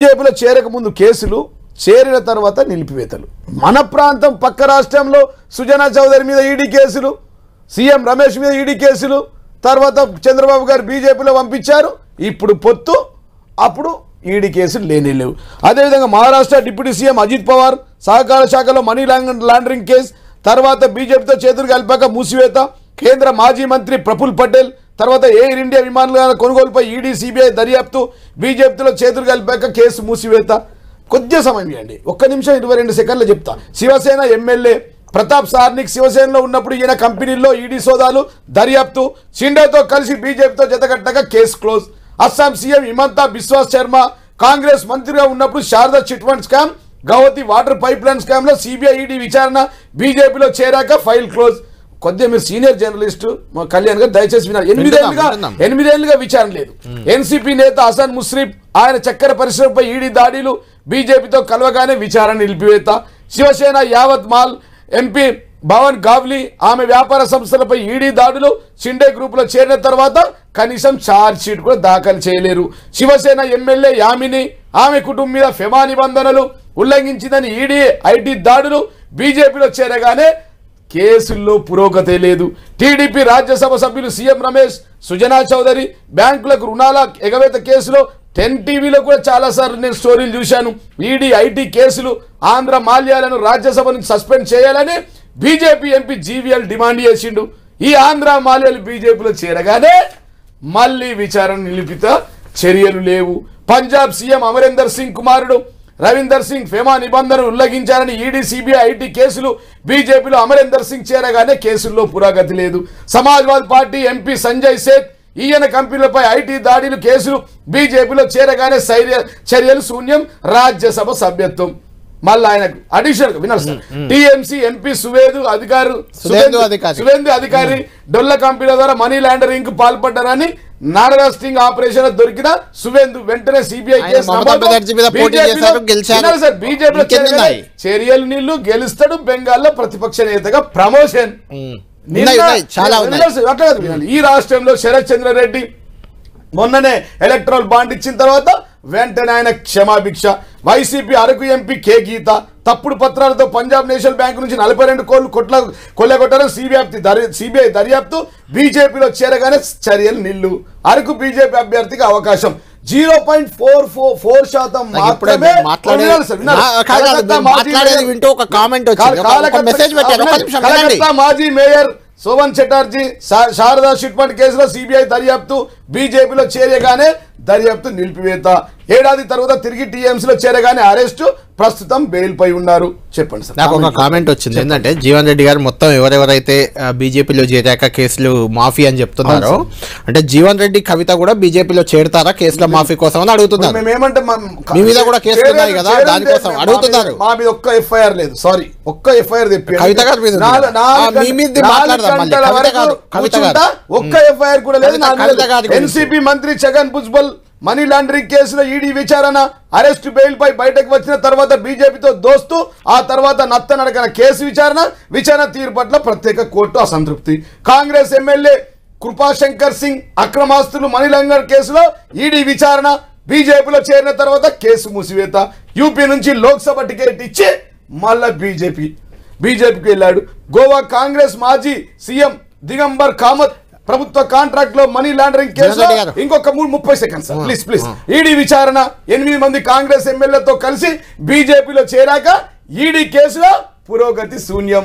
బీజేపీలో చేరక ముందు కేసులు, చేరిన తర్వాత నిలిపివేతలు. మన ప్రాంతం పక్క రాష్ట్రంలో సుజనా చౌదరి మీద ఈడీ కేసులు, సీఎం రమేష్ మీద ఈడీ కేసులు, తర్వాత చంద్రబాబు గారు బీజేపీలో పంపించారు. ఇప్పుడు పొత్తు, అప్పుడు ఈడీ కేసులు లేవు. అదేవిధంగా మహారాష్ట్ర డిప్యూటీ సీఎం అజిత్ పవార్ సహకార శాఖలో మనీ లాండరింగ్ కేసు, తర్వాత బీజేపీతో చేతులు కలిపాక మూసివేత. కేంద్ర మాజీ మంత్రి ప్రఫుల్ పటేల్ తర్వాత ఎయిర్ ఇండియా విమానాల కొనుగోలుపై ఈడీ సిబిఐ దర్యాప్తు, బీజేపీతో చేతులు కలిపాక కేసు మూసివేత. కొద్దిగా సమయం ఇవ్వండి, 1 నిమిషం 22 సెకండ్లు చెప్తా. శివసేన ఎమ్మెల్యే ప్రతాప్ సార్నిక్ శివసేనలో ఉన్నప్పుడు ఈయన కంపెనీల్లో ఈడీ సోదాలు, దర్యాప్తు. షిండేతో కలిసి బీజేపీతో జతకట్టగా case close. Assam CM Himanta Biswa Sarma Congress మంత్రిగా ఉన్నప్పుడు Saradha chit fund scam, Guwahati water pipe line scam లో సిబిఐ ఈడీ విచారణ, బీజేపీలో చేరాక ఫైల్ క్లోజ్. కొద్దిగా మీరు సీనియర్ జర్నలిస్ట్ కళ్యాణ్ గారు దయచేసి వినాలి. 8 ఏళ్లుగా విచారణ లేదు. ఎన్సీపీ నేత హసన్ ముష్రిఫ్ ఆయన చక్కెర పరిశ్రమపై ఈడీ దాడులు, బీజేపీతో కలవగానే విచారణ నిలిపివేత. శివసేన యావత్ మాల్ ఎంపీ భవన్ గావ్లీ ఆమె వ్యాపార సంస్థలపై ఈడీ దాడులు, షిండే గ్రూప్ లో చేరిన తర్వాత కనీసం ఛార్జ్ షీట్ కూడా దాఖలు చేయలేరు. శివసేన ఎమ్మెల్యే యామిని ఆమె కుటుంబం మీద ఫెమా నిబంధనలు ఉల్లంఘించిందని ఈడీ ఐటీ దాడులు, బీజేపీలో చేరగానే కేసుల్లో పురోగతి లేదు. టీడీపీ రాజ్యసభ సభ్యులు సీఎం రమేష్, సుజనా చౌదరి బ్యాంకులకు రుణాల ఎగవేత కేసులో 10 టీవీలో కూడా చాలాసార్లు నేను స్టోరీలు చూశాను. ఈడీ ఐటీ కేసులు, ఆంధ్ర మాల్యాలను రాజ్యసభ నుంచి సస్పెండ్ చేయాలని బీజేపీ ఎంపీ జీవీఎల్ డిమాండ్ చేసిండు. ఈ ఆంధ్ర మాల్యాలు బీజేపీలో చేరగానే మళ్ళీ విచారణ నిలిపిత చర్యలు లేవు. పంజాబ్ సీఎం అమరీందర్ సింగ్ కుమారుడు రవీందర్ సింగ్ ఫెమా నిబంధనలు ఉల్లంఘించారని ఈడీ సిబిఐ ఐటీ కేసులు, బీజేపీలో అమరీందర్ సింగ్ చేరగానే కేసుల్లో పురోగతి లేదు. సమాజ్వాదీ పార్టీ ఎంపీ సంజయ్ సేత్ ఈయన కంపెనీలపై ఐటీ దాడులు, కేసులు, బీజేపీలో చేరగానే చర్యలు శూన్యం, రాజ్యసభ సభ్యత్వం. మళ్ళీ ఆయనకు అడిషనల్ విన్నారు సార్, టీఎంసీ ఎంపీ సువేందు అధికారి డొల్ల కంపెనీల ద్వారా మనీ లాండరింగ్ కు పాల్పడ్డారని నార్గా స్టింగ్ ఆపరేషన్ దొరికిన సువేందు వెంటనే సిబిఐ బీజేపీ చర్యలు నీళ్లు గెలుస్తాడు. బెంగాల్లో ప్రతిపక్ష నేతగా ప్రమోషన్. ఈ రాష్ట్రంలో శరత్ చంద్రారెడ్డి మొన్ననే ఎలక్ట్రల్ బాండ్ ఇచ్చిన తర్వాత వెంటనే ఆయన క్షమాభిక్ష. వైసీపీ అరకు ఎంపీ కే గీత తప్పుడు పత్రాలతో పంజాబ్ నేషనల్ బ్యాంక్ నుంచి 42 కోట్లు కొల్లగొట్టారని సిబిఐ దర్యాప్తు, బీజేపీలో చేరగానే చర్యలు నిల్లు. అరకు బీజేపీ అభ్యర్థికి అవకాశం 0.44% మాత్రమే. మాజీ mayor సోవన్ Chatterjee Sharada chit fund కేసులో సిబిఐ దర్యాప్తు, బీజేపీలో చేరగానే దర్యాప్తు నిలిపివేత. ఏడాది తర్వాత తిరిగి టీఎంసీలో చేరగానే అరెస్టు, ప్రస్తుతం బెయిల్ పై ఉన్నారు. చెప్పండి సార్. నాకు ఒక కామెంట్ వచ్చింది ఏంటంటే, జీవన్ రెడ్డి గారు మొత్తం ఎవరెవరైతే బీజేపీలో చేరాక కేసులు మాఫీ అని చెప్తున్నారో, అంటే జీవన్ రెడ్డి కవిత కూడా బీజేపీలో చేరుతారా కేసుల మాఫీ కోసం అని అడుగుతున్నారు. మేమేమంటే మీ మీద కూడా కేసులు ఉన్నాయి కదా, దానికోసం అడుగుతున్నారు. మా మీద ఒక్క ఎఫ్ఐఆర్ లేదు, సారీ ఒక్క ఎఫ్ఐఆర్ తెప్పి కవిత గారి మీద ఒక్క ఎఫ్ఐఆర్ కూడా లేదు. ఎన్సీపీ మంత్రి ఛగన్ భుజ్బల్ మనీ లాండరింగ్ కేసులో ఈడీ విచారణ, అరెస్ట్, బెయిల్ పై బయటకు వచ్చిన తర్వాత బీజేపీతో దోస్తు, ఆ తర్వాత నత్తనడకన కేసు విచారణ తీరు పట్ల ప్రత్యేక కోర్టు అసంతృప్తి. కాంగ్రెస్ ఎమ్మెల్యే కృపాశంకర్ సింగ్ అక్రమాస్తులు మనీ లాండరింగ్ కేసులో ఈడీ విచారణ, బీజేపీలో చేరిన తర్వాత కేసు మూసివేత. యూపీ నుంచి లోక్సభ టికెట్ ఇచ్చి మళ్ళా బీజేపీకి వెళ్ళాడు. గోవా కాంగ్రెస్ మాజీ సీఎం దిగంబర్ కామత్ ప్రభుత్వ కాంట్రాక్ట్ లో మనీ లాండరింగ్ కేసు ఇంకొక 30 సెకండ్స్ ప్లీజ్. ఈడీ విచారణ, 8 మంది కాంగ్రెస్ ఎమ్మెల్యేతో కలిసి బీజేపీలో చేరాక ఈడీ కేసులో పురోగతి శూన్యం.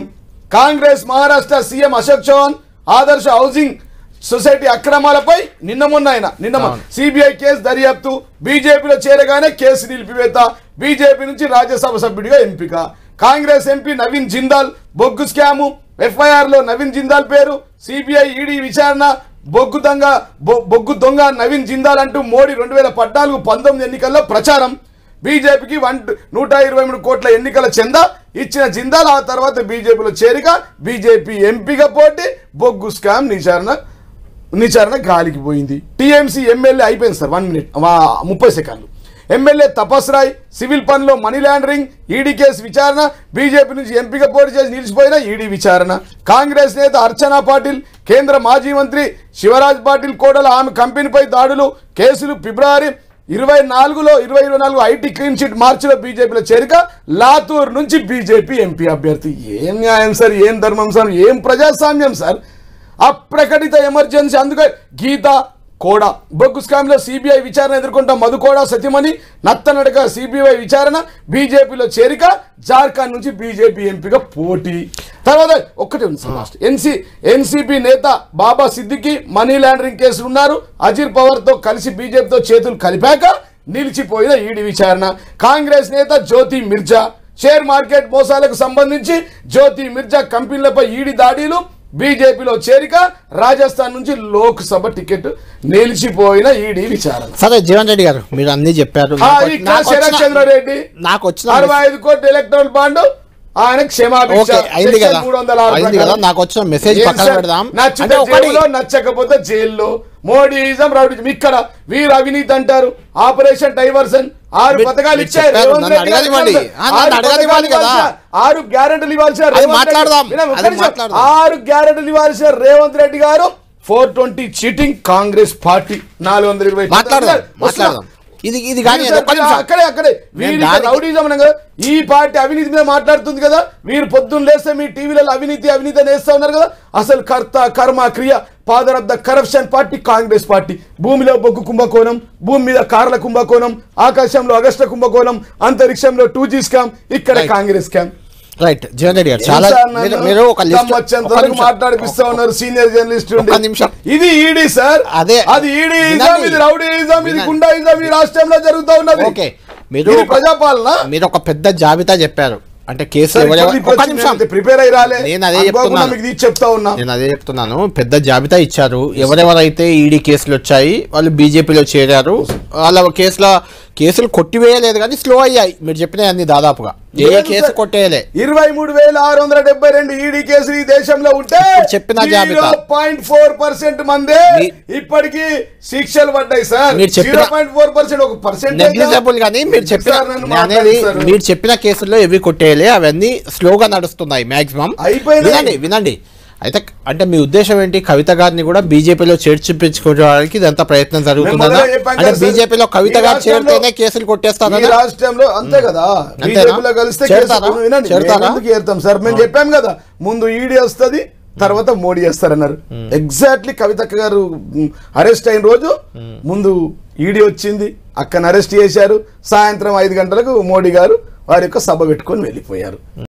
కాంగ్రెస్ మహారాష్ట్ర సీఎం అశోక్ చౌహాన్ ఆదర్శ హౌసింగ్ సొసైటీ అక్రమాలపై నిన్న సిబిఐ కేసు దర్యాప్తు, బీజేపీలో చేరగానే కేసు నిలిపివేత. బీజేపీ నుంచి రాజ్యసభ సభ్యుడిగా ఎంపిక. కాంగ్రెస్ ఎంపీ నవీన్ జిందాల్ బొగ్గు స్కాము, ఎఫ్ఐఆర్ లో నవీన్ జిందాల్ పేరు, సిబిఐ ఈడీ విచారణ. బొగ్గు దొంగ నవీన్ జిందాల్ అంటూ మోడీ 2014-19 ఎన్నికల్లో ప్రచారం. బీజేపీకి 123 కోట్ల ఎన్నికల చందా ఇచ్చిన జిందాల్ ఆ తర్వాత బీజేపీలో చేరిక, బీజేపీ ఎంపీగా పోటీ, బొగ్గు స్కామ్ నిచారణ గాలికి పోయింది. టీఎంసీ ఎమ్మెల్యే అయిపోయింది సార్, 1 మినిట్ 30 సెకండ్లు. ఎమ్మెల్యే తపస్ రాయ్ సివిల్ పనిలో మనీ లాండరింగ్ ఈడీ కేసు విచారణ, బీజేపీ నుంచి ఎంపీగా పోటీ చేసి నిలిచిపోయిన ఈడీ విచారణ. కాంగ్రెస్ నేత అర్చనా పాటిల్ కేంద్ర మాజీ మంత్రి శివరాజ్ పాటిల్ కోడల ఆమె కంపెనీపై దాడులు, కేసులు ఫిబ్రవరి 24 ఐటీ క్లీన్ షీట్ మార్చిలో బీజేపీలో చేరిక, లాతూర్ నుంచి బీజేపీ ఎంపీ అభ్యర్థి. ఏం న్యాయం సార్, ఏం ధర్మం సార్, ఏం ప్రజాస్వామ్యం సార్. అప్రకటిత ఎమర్జెన్సీ. అందుకే గీత కోడా బొగ్గు స్కామ్లో సిబిఐ విచారణ ఎదుర్కొంటాం. మధుకోడా సత్యమణి నత్తనడక సిబిఐ విచారణ, బీజేపీలో చేరిక, జార్ఖండ్ నుంచి బీజేపీ ఎంపీగా పోటీ. తర్వాత ఒక్కటే ఉంది సార్ లాస్ట్, ఎన్సీపీ నేత బాబా సిద్దికి మనీ లాండరింగ్ కేసులు ఉన్నారు. అజిర్ పవర్తో కలిసి బీజేపీతో చేతులు కలిపాక నిలిచిపోయిన ఈడీ విచారణ. కాంగ్రెస్ నేత జ్యోతి మిర్జా షేర్ మార్కెట్ మోసాలకు సంబంధించి జ్యోతి మిర్జా కంపెనీలపై ఈడీ దాడులు, బీజేపీలో చేరిక, రాజస్థాన్ నుంచి లోక్సభ టికెట్ నిలిచిపోయిన ఈడీ విచారణ. సరే జీవన్ రెడ్డి గారు మీరు అన్ని చెప్పారు. శరత్ చంద్రారెడ్డి నాకు వచ్చిన 65 కోట్ల ఎలక్ట్రల్ బాండ్ ఆయన క్షమాభిక్ష అయింది కదా. నాకు వచ్చిన మెసేజ్ పక్కన పెడదాం. నచ్చకపోతే జైల్లో. మోడీజం రౌడీజం. ఇక్కడ వీరు అవినీతి అంటారు. ఆపరేషన్ డైవర్షన్ 6 పథకాలు ఇచ్చారు. 6 గ్యారెంటీలు ఇవ్వాల్సిన 6 గ్యారెంటీలు ఇవ్వాల్సిన రేవంత్ రెడ్డి గారు 420 చీటింగ్ కాంగ్రెస్ పార్టీ 420. మాట్లాడదాం ఇది కానీ అక్కడే రౌడీజం అనగా ఈ పార్టీ అవినీతి మీద మాట్లాడుతుంది కదా. మీరు పొద్దున్న లేస్తే మీ టీవీలలో అవినీతి అని వేస్తా ఉన్నారు కదా. అసలు కర్త కర్మ క్రియ father of the corruption party Congress party. భూమిలో బొగ్గు కుంభకోణం, భూమి మీద కార్ల కుంభకోణం, ఆకాశంలో అగస్ట కుంభకోణం, అంతరిక్షంలో 2G స్కామ్, ఇక్కడ కాంగ్రెస్ స్కామ్. రైట్ జీవన్ రెడ్డి గారు చాలా మీరు ఒక లిస్ట్ మాట్లాడిపిస్తా ఉన్నారు సీనియర్ జర్నలిస్ట్. ఇది ఈడీ సార్, అదే అది ఈడీయిజం, ఇది రౌడీయిజం, ఇది గుండాయిజం ఈ రాష్ట్రంలో జరుగుతూ ఉన్నది. ఓకే మీరు ప్రజాపాలన. మీరు ఒక పెద్ద జాబితా చెప్పారు. అంటే కేసులు ప్రిపేర్ అయ్యి రాలే. నేను అదే చెప్తున్నాను. పెద్ద జాబితా ఇచ్చారు. ఎవరెవరైతే ఈడీ కేసులు వచ్చాయి వాళ్ళు బీజేపీలో చేరారు. వాళ్ళ కేసులు కొట్టివేయలేదు కానీ స్లో అయ్యాయి. మీరు చెప్పిన అన్ని దాదాపుగా ఏ కేసు కొట్టేయలే. 23,672 ఈడీ కేసులు ఈ దేశంలో ఉంటే చెప్పిన జాబితా 0.4% మందే ఇప్పటికీ శిక్షలు పడ్డాయి సార్. 0.4% ఒక నెగ్లిజిబుల్ కానీ మీరు చెప్పిన కేసుల్లో ఎవి కొట్టేయలే. అవన్నీ స్లోగా నడుస్తున్నాయి మాక్సిమం. వినండి అయితే అంటే మీ ఉద్దేశం ఏంటి? కవిత గారిని కూడా బీజేపీలో చేర్చిపించుకోవడానికి ఇదంతా ప్రయత్నం జరుగుతుందా? అంటే బీజేపీలో కవిత గారు చేరితేనే కేసులు కొట్టేస్తారా రాష్ట్రంలో? అంతే కదా. బీజేపీలో కలిస్తే చేరుతాం సార్. మేము చెప్పాం కదా, ముందు ఈడీ వస్తుంది, తర్వాత మోడీ చేస్తారన్నారు. ఎగ్జాక్ట్లీ కవిత గారు అరెస్ట్ అయిన రోజు ముందు ఈడీ వచ్చింది, అక్కని అరెస్ట్ చేశారు. సాయంత్రం 5 గంటలకు మోడీ గారు వారి యొక్క సభ పెట్టుకొని వెళ్ళిపోయారు.